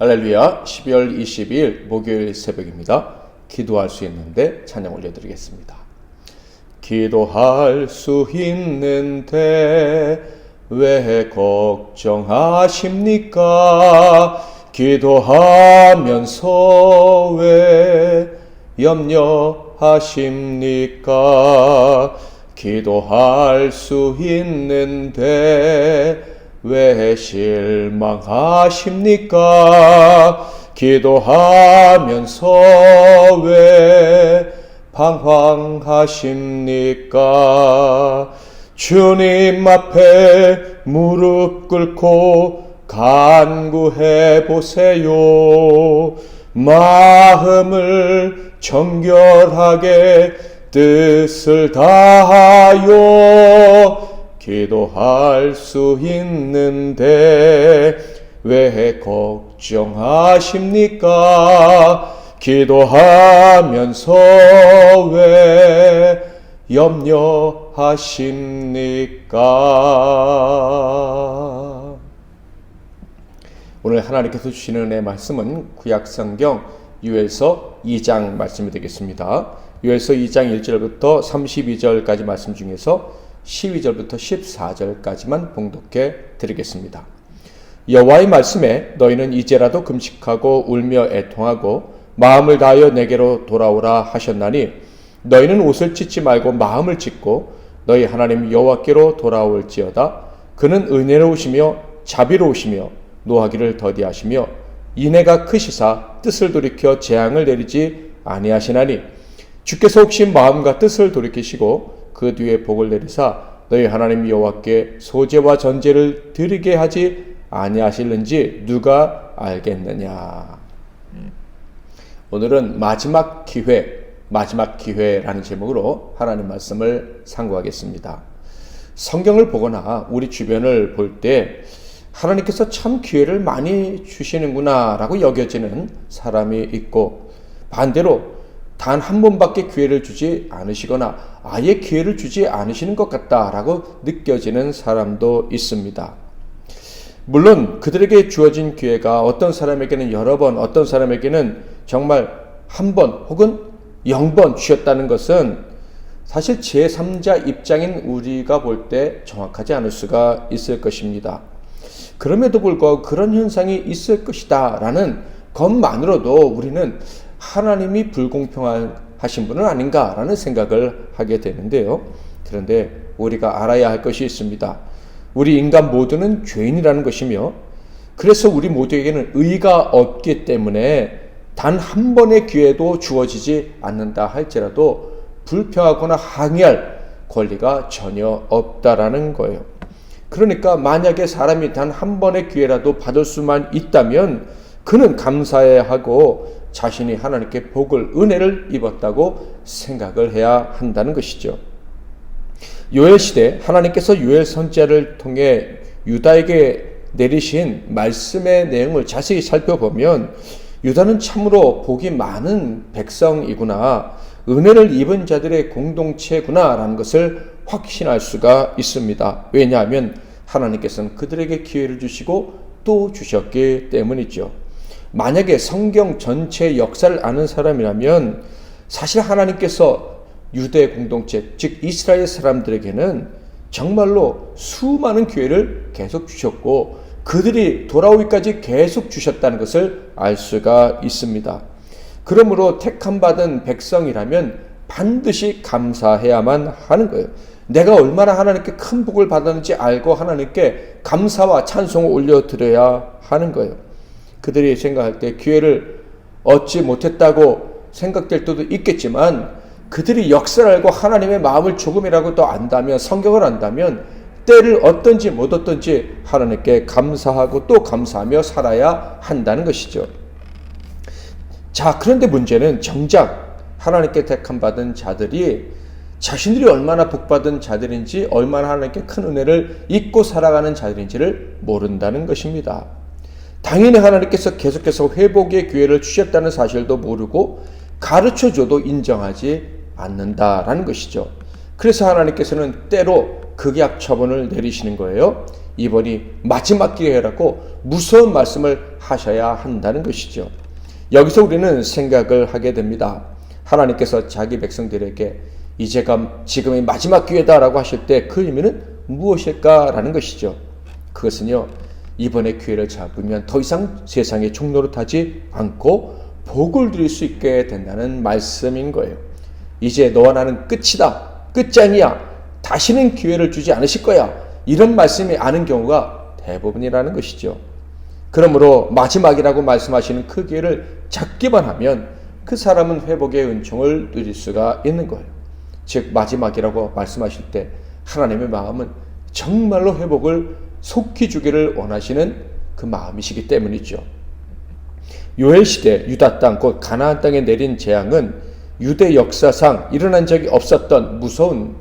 할렐루야. 12월 22일 목요일 새벽입니다. 기도할 수 있는데 찬양 올려드리겠습니다. 기도할 수 있는데 왜 걱정하십니까? 기도하면서 왜 염려하십니까? 기도할 수 있는데 왜 실망하십니까? 기도하면서 왜 방황하십니까? 주님 앞에 무릎 꿇고 간구해 보세요. 마음을 정결하게 뜻을 다하여 기도할 수 있는데 왜 걱정하십니까? 기도하면서 왜 염려하십니까? 오늘 하나님께서 주시는 은혜의 말씀은 구약성경 요엘서 2장 말씀이 되겠습니다. 요엘서 2장 1절부터 32절까지 말씀 중에서 12절부터 14절까지만 봉독해 드리겠습니다. 여호와의 말씀에 너희는 이제라도 금식하고 울며 애통하고 마음을 다하여 내게로 돌아오라 하셨나니 너희는 옷을 찢지 말고 마음을 찢고 너희 하나님 여호와께로 돌아올지어다. 그는 은혜로우시며 자비로우시며 노하기를 더디하시며 인애가 크시사 뜻을 돌이켜 재앙을 내리지 아니하시나니 주께서 혹시 마음과 뜻을 돌이키시고 그 뒤에 복을 내리사 너희 하나님 여호와께 소제와 전제를 드리게 하지 아니하실는지 누가 알겠느냐. 오늘은 마지막 기회라는 제목으로 하나님 말씀을 상고하겠습니다. 성경을 보거나 우리 주변을 볼 때 하나님께서 참 기회를 많이 주시는구나 라고 여겨지는 사람이 있고, 반대로 단 한 번밖에 기회를 주지 않으시거나 아예 기회를 주지 않으시는 것 같다라고 느껴지는 사람도 있습니다. 물론 그들에게 주어진 기회가 어떤 사람에게는 여러 번, 어떤 사람에게는 정말 한 번 혹은 0번 주셨다는 것은 사실 제3자 입장인 우리가 볼 때 정확하지 않을 수가 있을 것입니다. 그럼에도 불구하고 그런 현상이 있을 것이다 라는 것만으로도 우리는 하나님이 불공평하신 분은 아닌가라는 생각을 하게 되는데요. 그런데 우리가 알아야 할 것이 있습니다. 우리 인간 모두는 죄인이라는 것이며, 그래서 우리 모두에게는 의가 없기 때문에 단 한 번의 기회도 주어지지 않는다 할지라도 불평하거나 항의할 권리가 전혀 없다라는 거예요. 그러니까 만약에 사람이 단 한 번의 기회라도 받을 수만 있다면 그는 감사해야 하고 자신이 하나님께 은혜를 입었다고 생각을 해야 한다는 것이죠. 요엘 시대 하나님께서 요엘 선지자를 통해 유다에게 내리신 말씀의 내용을 자세히 살펴보면 유다는 참으로 복이 많은 백성이구나, 은혜를 입은 자들의 공동체구나 라는 것을 확신할 수가 있습니다. 왜냐하면 하나님께서는 그들에게 기회를 주시고 또 주셨기 때문이죠. 만약에 성경 전체 역사를 아는 사람이라면 사실 하나님께서 유대 공동체, 즉 이스라엘 사람들에게는 정말로 수많은 기회를 계속 주셨고 그들이 돌아오기까지 계속 주셨다는 것을 알 수가 있습니다. 그러므로 택함받은 백성이라면 반드시 감사해야만 하는 거예요. 내가 얼마나 하나님께 큰 복을 받았는지 알고 하나님께 감사와 찬송을 올려드려야 하는 거예요. 그들이 생각할 때 기회를 얻지 못했다고 생각될 때도 있겠지만 그들이 역사를 알고 하나님의 마음을 조금이라도 더 안다면, 성경을 안다면 때를 얻든지 못 얻든지 하나님께 감사하고 또 감사하며 살아야 한다는 것이죠. 자, 그런데 문제는 정작 하나님께 택함받은 자들이 자신들이 얼마나 복받은 자들인지, 얼마나 하나님께 큰 은혜를 입고 살아가는 자들인지를 모른다는 것입니다. 당연히 하나님께서 계속해서 회복의 기회를 주셨다는 사실도 모르고 가르쳐줘도 인정하지 않는다라는 것이죠. 그래서 하나님께서는 때로 극약 처분을 내리시는 거예요. 이번이 마지막 기회라고 무서운 말씀을 하셔야 한다는 것이죠. 여기서 우리는 생각을 하게 됩니다. 하나님께서 자기 백성들에게 이제가 지금이 마지막 기회다라고 하실 때 그 의미는 무엇일까라는 것이죠. 그것은요, 이번에 기회를 잡으면 더 이상 세상의 종노릇하지 않고 복을 누릴 수 있게 된다는 말씀인 거예요. 이제 너와 나는 끝이다, 끝장이야, 다시는 기회를 주지 않으실 거야, 이런 말씀이 아는 경우가 대부분이라는 것이죠. 그러므로 마지막이라고 말씀하시는 그 기회를 잡기만 하면 그 사람은 회복의 은총을 누릴 수가 있는 거예요. 즉 마지막이라고 말씀하실 때 하나님의 마음은 정말로 회복을 속히 주기를 원하시는 그 마음이시기 때문이죠. 요엘 시대 유다 땅 곧 가나안 땅에 내린 재앙은 유대 역사상 일어난 적이 없었던 무서운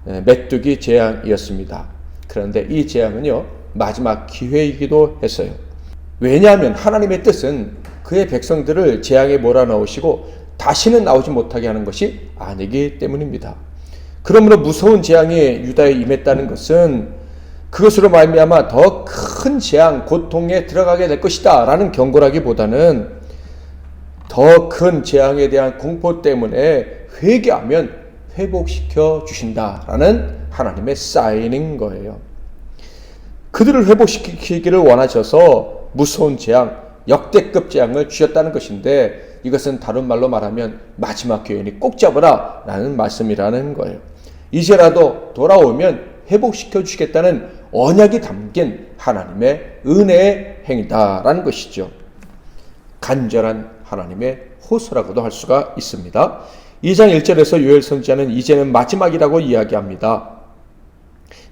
메뚜기 재앙이었습니다. 그런데 이 재앙은요, 마지막 기회이기도 했어요. 왜냐하면 하나님의 뜻은 그의 백성들을 재앙에 몰아넣으시고 다시는 나오지 못하게 하는 것이 아니기 때문입니다. 그러므로 무서운 재앙이 유다에 임했다는 것은 그것으로 말미암아 더 큰 재앙, 고통에 들어가게 될 것이다 라는 경고라기보다는 더 큰 재앙에 대한 공포 때문에 회개하면 회복시켜 주신다라는 하나님의 사인인 거예요. 그들을 회복시키기를 원하셔서 무서운 재앙, 역대급 재앙을 주셨다는 것인데, 이것은 다른 말로 말하면 마지막 기회니 꼭 잡으라 라는 말씀이라는 거예요. 이제라도 돌아오면 회복시켜 주시겠다는 언약이 담긴 하나님의 은혜의 행위다라는 것이죠. 간절한 하나님의 호소라고도 할 수가 있습니다. 2장 1절에서 요엘 선지자는 이제는 마지막이라고 이야기합니다.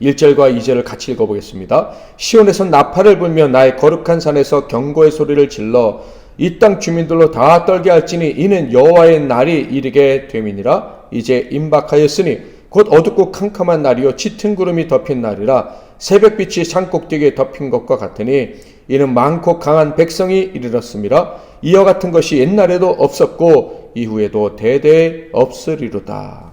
1절과 2절을 같이 읽어보겠습니다. 시온에서 나팔을 불며 나의 거룩한 산에서 경고의 소리를 질러 이 땅 주민들로 다 떨게 할지니 이는 여호와의 날이 이르게 됨이니라. 이제 임박하였으니 곧 어둡고 캄캄한 날이요 짙은 구름이 덮인 날이라. 새벽빛이 산꼭대기에 덮인 것과 같으니 이는 많고 강한 백성이 이르렀음이라. 이와 같은 것이 옛날에도 없었고 이후에도 대대에 없으리로다.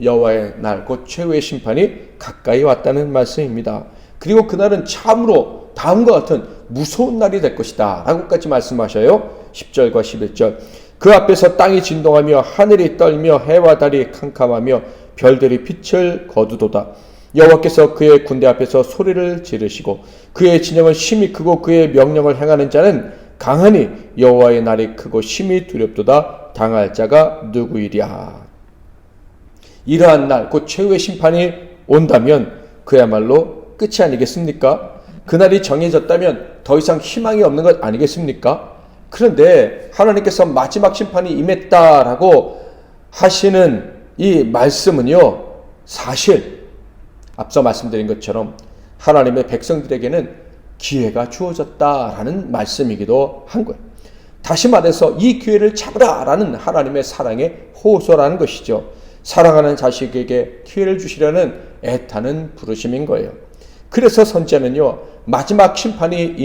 여호와의 날 곧 최후의 심판이 가까이 왔다는 말씀입니다. 그리고 그날은 참으로 다음과 같은 무서운 날이 될 것이다 라고까지 말씀하셔요. 10절과 11절. 그 앞에서 땅이 진동하며 하늘이 떨며 해와 달이 캄캄하며 별들이 빛을 거두도다. 여호와께서 그의 군대 앞에서 소리를 지르시고 그의 진영은 심히 크고 그의 명령을 행하는 자는 강하니 여호와의 날이 크고 심히 두렵도다. 당할 자가 누구이랴. 이러한 날 곧 최후의 심판이 온다면 그야말로 끝이 아니겠습니까? 그날이 정해졌다면 더 이상 희망이 없는 것 아니겠습니까? 그런데 하나님께서 마지막 심판이 임했다라고 하시는 이 말씀은요, 사실 앞서 말씀드린 것처럼 하나님의 백성들에게는 기회가 주어졌다라는 말씀이기도 한 거예요. 다시 말해서 이 기회를 잡으라라는 하나님의 사랑의 호소라는 것이죠. 사랑하는 자식에게 기회를 주시려는 애타는 부르심인 거예요. 그래서 선지자는요, 마지막 심판이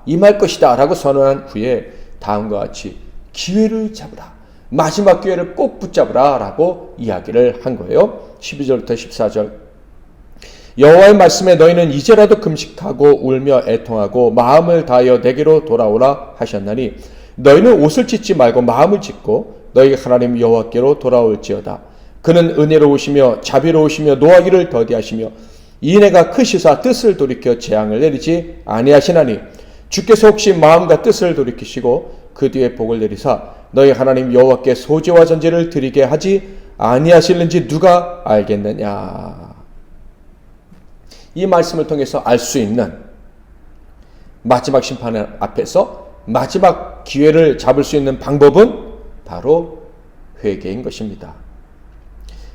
임할 것이다 라고 선언한 후에 다음과 같이 기회를 잡으라, 마지막 기회를 꼭 붙잡으라 라고 이야기를 한 거예요. 12절부터 14절. 여호와의 말씀에 너희는 이제라도 금식하고 울며 애통하고 마음을 다하여 내게로 돌아오라 하셨나니 너희는 옷을 찢지 말고 마음을 찢고 너희 하나님 여호와께로 돌아올지어다. 그는 은혜로우시며 자비로우시며 노하기를 더디하시며 이내가 크시사 뜻을 돌이켜 재앙을 내리지 아니하시나니 주께서 혹시 마음과 뜻을 돌이키시고 그 뒤에 복을 내리사 너희 하나님 여호와께 소제와 전제를 드리게 하지 아니하실는지 누가 알겠느냐. 이 말씀을 통해서 알 수 있는 마지막 심판 앞에서 마지막 기회를 잡을 수 있는 방법은 바로 회개인 것입니다.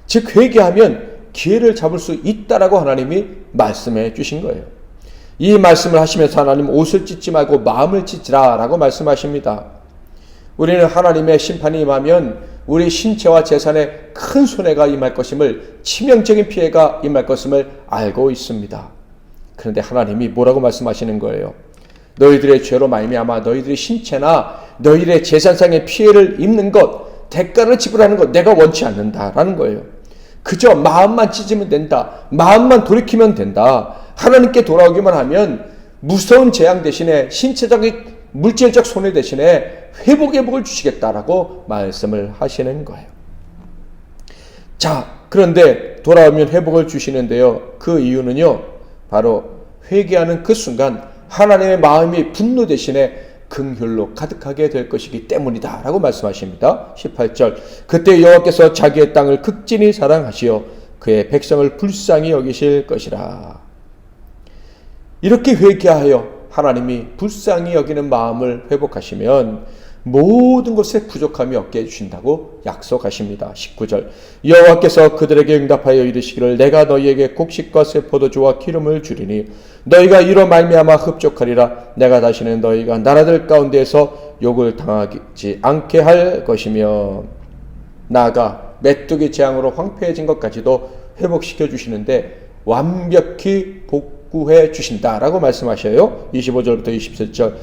즉 회개하면 기회를 잡을 수 있다라고 하나님이 말씀해 주신 거예요. 이 말씀을 하시면서 하나님 옷을 찢지 말고 마음을 찢으라 라고 말씀하십니다. 우리는 하나님의 심판이 임하면 우리 신체와 재산에 큰 손해가 임할 것임을, 치명적인 피해가 임할 것임을 알고 있습니다. 그런데 하나님이 뭐라고 말씀하시는 거예요? 너희들의 죄로 말미암아 너희들의 신체나 너희들의 재산상의 피해를 입는 것, 대가를 지불하는 것 내가 원치 않는다라는 거예요. 그저 마음만 찢으면 된다, 마음만 돌이키면 된다, 하나님께 돌아오기만 하면 무서운 재앙 대신에 신체적인 물질적 손해 대신에 회복의 복을 주시겠다라고 말씀을 하시는 거예요. 자, 그런데 돌아오면 회복을 주시는데요. 그 이유는요, 바로 회개하는 그 순간 하나님의 마음이 분노 대신에 긍휼로 가득하게 될 것이기 때문이다 라고 말씀하십니다. 18절, 그때 여호와께서 자기의 땅을 극진히 사랑하시어 그의 백성을 불쌍히 여기실 것이라. 이렇게 회개하여 하나님이 불쌍히 여기는 마음을 회복하시면 모든 것에 부족함이 없게 해주신다고 약속하십니다. 19절, 여호와께서 그들에게 응답하여 이르시기를 내가 너희에게 곡식과 새 포도주와 기름을 주리니 너희가 이로 말미암아 흡족하리라. 내가 다시는 너희가 나라들 가운데에서 욕을 당하지 않게 할 것이며, 나아가 메뚜기 재앙으로 황폐해진 것까지도 회복시켜 주시는데 완벽히 복구해 주신다라고 말씀하셔요. 25절부터 27절,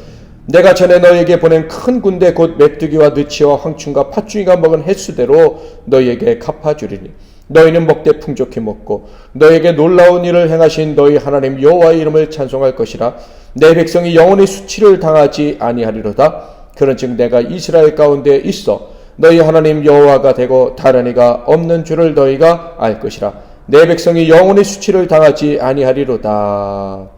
내가 전에 너희에게 보낸 큰 군대 곧 메뚜기와 느치와 황충과 팥중이가 먹은 횟수대로 너희에게 갚아주리니 너희는 먹되 풍족히 먹고 너희에게 놀라운 일을 행하신 너희 하나님 여호와의 이름을 찬송할 것이라. 내 백성이 영원히 수치를 당하지 아니하리로다. 그런즉 내가 이스라엘 가운데 있어 너희 하나님 여호와가 되고 다른 이가 없는 줄을 너희가 알 것이라. 내 백성이 영원히 수치를 당하지 아니하리로다.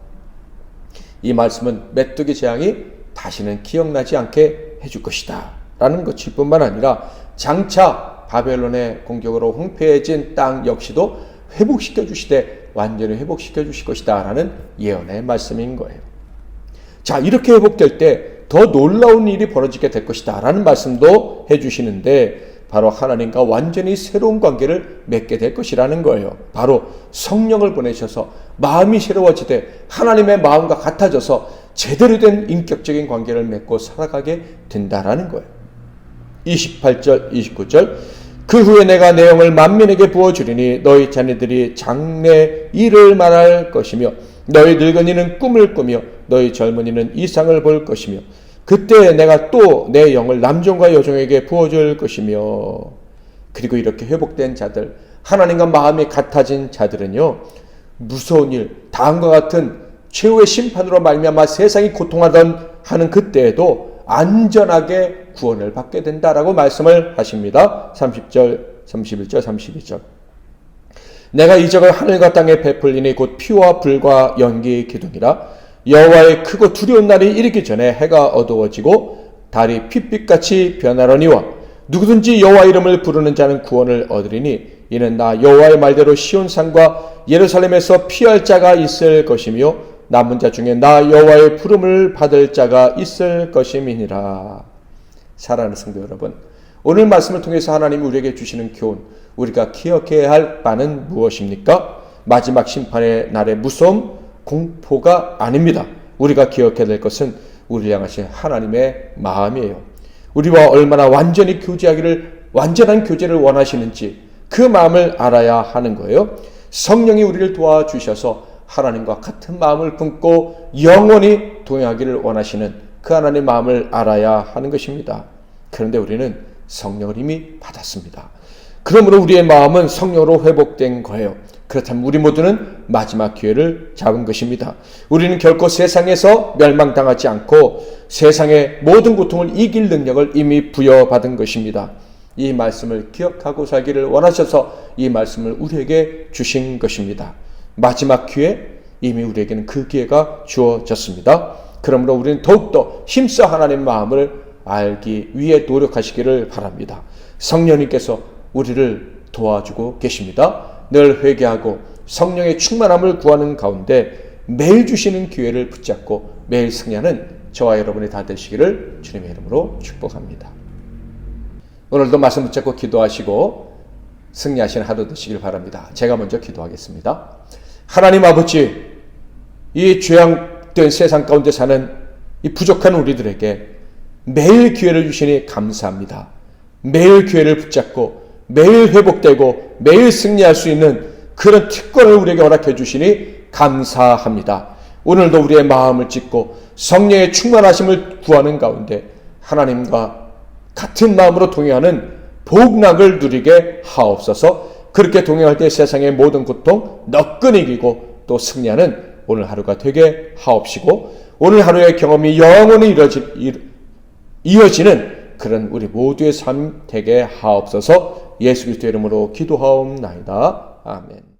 이 말씀은 메뚜기 재앙이 다시는 기억나지 않게 해줄 것이다 라는 것일 뿐만 아니라 장차 바벨론의 공격으로 황폐해진 땅 역시도 회복시켜 주시되 완전히 회복시켜 주실 것이다 라는 예언의 말씀인 거예요. 자, 이렇게 회복될 때 더 놀라운 일이 벌어지게 될 것이다 라는 말씀도 해주시는데, 바로 하나님과 완전히 새로운 관계를 맺게 될 것이라는 거예요. 바로 성령을 보내셔서 마음이 새로워지되 하나님의 마음과 같아져서 제대로 된 인격적인 관계를 맺고 살아가게 된다라는 거예요. 28절, 29절, 그 후에 내가 내 영을 만민에게 부어주리니 너희 자녀들이 장래 일을 말할 것이며 너희 늙은이는 꿈을 꾸며 너희 젊은이는 이상을 볼 것이며 그때 내가 또 내 영을 남종과 여종에게 부어줄 것이며. 그리고 이렇게 회복된 자들, 하나님과 마음이 같아진 자들은요, 무서운 일, 다음과 같은 최후의 심판으로 말미암아 세상이 고통하던 하는 그때에도 안전하게 구원을 받게 된다라고 말씀을 하십니다. 30절, 31절, 32절. 내가 이적을 하늘과 땅에 베풀리니 곧 피와 불과 연기 기둥이라. 여호와의 크고 두려운 날이 이르기 전에 해가 어두워지고 달이 핏빛같이 변하려니와 누구든지 여호와 이름을 부르는 자는 구원을 얻으리니 이는 나 여호와의 말대로 시온산과 예루살렘에서 피할 자가 있을 것이며 남은 자 중에 나 여호와의 부름을 받을 자가 있을 것임이니라. 사랑하는 성도 여러분, 오늘 말씀을 통해서 하나님이 우리에게 주시는 교훈, 우리가 기억해야 할 바는 무엇입니까? 마지막 심판의 날의 무서움, 공포가 아닙니다. 우리가 기억해야 될 것은 우리를 향하신 하나님의 마음이에요. 우리와 얼마나 완전히 교제하기를, 완전한 교제를 원하시는지 그 마음을 알아야 하는 거예요. 성령이 우리를 도와주셔서 하나님과 같은 마음을 품고 영원히 동행하기를 원하시는 그 하나님의 마음을 알아야 하는 것입니다. 그런데 우리는 성령을 이미 받았습니다. 그러므로 우리의 마음은 성령으로 회복된 거예요. 그렇다면 우리 모두는 마지막 기회를 잡은 것입니다. 우리는 결코 세상에서 멸망당하지 않고 세상의 모든 고통을 이길 능력을 이미 부여받은 것입니다. 이 말씀을 기억하고 살기를 원하셔서 이 말씀을 우리에게 주신 것입니다. 마지막 기회, 이미 우리에게는 그 기회가 주어졌습니다. 그러므로 우리는 더욱더 힘써 하나님의 마음을 알기 위해 노력하시기를 바랍니다. 성령님께서 우리를 도와주고 계십니다. 늘 회개하고 성령의 충만함을 구하는 가운데 매일 주시는 기회를 붙잡고 매일 승리하는 저와 여러분이 다 되시기를 주님의 이름으로 축복합니다. 오늘도 말씀 붙잡고 기도하시고 승리하시는 하루 되시길 바랍니다. 제가 먼저 기도하겠습니다. 하나님 아버지, 이 죄악된 세상 가운데 사는 이 부족한 우리들에게 매일 기회를 주시니 감사합니다. 매일 기회를 붙잡고 매일 회복되고 매일 승리할 수 있는 그런 특권을 우리에게 허락해 주시니 감사합니다. 오늘도 우리의 마음을 찢고 성령의 충만하심을 구하는 가운데 하나님과 같은 마음으로 동행하는 복락을 누리게 하옵소서. 그렇게 동행할 때 세상의 모든 고통 너끈 이기고 또 승리하는 오늘 하루가 되게 하옵시고 오늘 하루의 경험이 영원히 이어지는 그런 우리 모두의 삶 되게 하옵소서. 예수 그리스도의 이름으로 기도하옵나이다. 아멘.